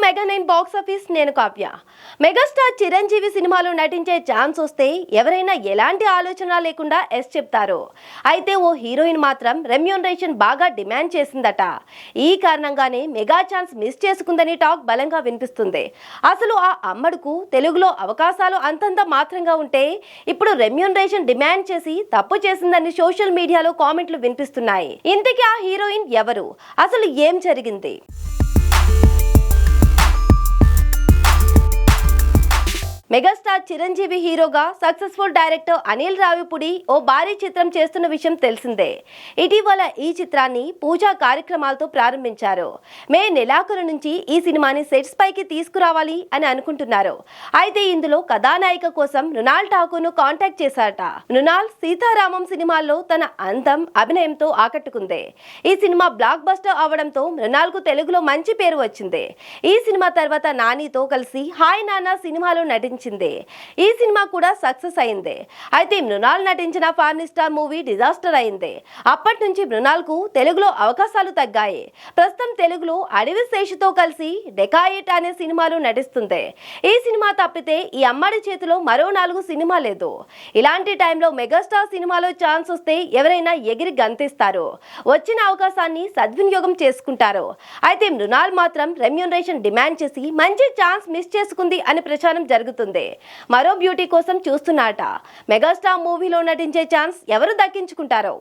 మెగా9 box office. నేను Kavya. Megastar Chiranjeevi సినిమాలో నటించే ఛాన్స్ వస్తే ఎవరైనా ఎలాంటి ఆలోచన లేకుండా ఎస్ చెప్తారు. అయితే ఓ హీరోయిన్ మాత్రం రెమ్యూనరేషన్ బాగా డిమాండ్ చేసిందట. ఈ కారణంగానే మెగా ఛాన్స్ మిస్ చేసుకుందని టాక్ బలంగా వినిపిస్తుంది. అసలు ఆ అమ్మడుకు తెలుగులో అవకాశాలు అంతంత మాత్రంగా ఉంటే ఇప్పుడు రెమ్యూనరేషన్ డిమాండ్ చేసి తప్పు చేసిందని సోషల్ మీడియాలో కామెంట్లు వినిపిస్తున్నాయి. ఇంతకీ ఆ హీరోయిన్ ఎవరు? అసలు ఏం జరిగింది? మెగాస్టార్ చిరంజీవి హీరోగా సక్సెస్ఫుల్ డైరెక్టర్ అనిల్ రావిపూడి ఓ భారీ చిత్రం చేస్తున్న విషయం తెలిసిందే. ఇటీవల ఈ చిత్రాన్ని పూజా కార్యక్రమాలతో ప్రారంభించారు. మే నెలాఖరు నుంచి ఈ సినిమాని సెట్స్ పైకి తీసుకురావాలి అని అనుకుంటున్నారు. అయితే ఇందులో కథానాయిక కోసం మృణాల్ ఠాకూర్ను కాంటాక్ట్ చేశారట. మృణాల్ సీతారామం సినిమాల్లో తన అందం, అభినయంతో ఆకట్టుకుంది. ఈ సినిమా బ్లాక్ బస్టర్ అవడంతో మృణాల్కు తెలుగులో మంచి పేరు వచ్చింది. ఈ సినిమా తర్వాత నానితో కలిసి హాయ్ నాన్న సినిమాలో నటించింది. ఈ సినిమా కూడా సక్సెస్ అయింది. అయితే మృణాల్ నటించిన ఫారెన్ స్టార్ మూవీ డిజాస్టర్ అయింది. అప్పటి నుంచి మృణాల్ కు తెలుగులో అవకాశాలు తగ్గాయి. ప్రస్తుతం తెలుగులో అడవి శేషుతో కలిసి డెకాయిట్ అనే సినిమాలో నటిస్తుంది. ఈ సినిమా తప్పితే ఈ అమ్మడి చేతిలో మరో 4 సినిమా లేదు. ఇలాంటి టైంలో మెగాస్టార్ సినిమాలో ఛాన్స్ వస్తే ఎవరైనా ఎగిరి గంతిస్తారు. వచ్చిన అవకాశాన్ని సద్వినియోగం చేసుకుంటారు. అయితే మృణాల్ మాత్రం రెమ్యూనరేషన్ డిమాండ్ చేసి మంచి ఛాన్స్ మిస్ చేసుకుంది అని ప్రచారం జరుగుతుంది. మరో బ్యూటీ కోసం చూస్తున్నాట. మెగాస్టార్ మూవీలో నటించే ఛాన్స్ ఎవరు దక్కించుకుంటారో.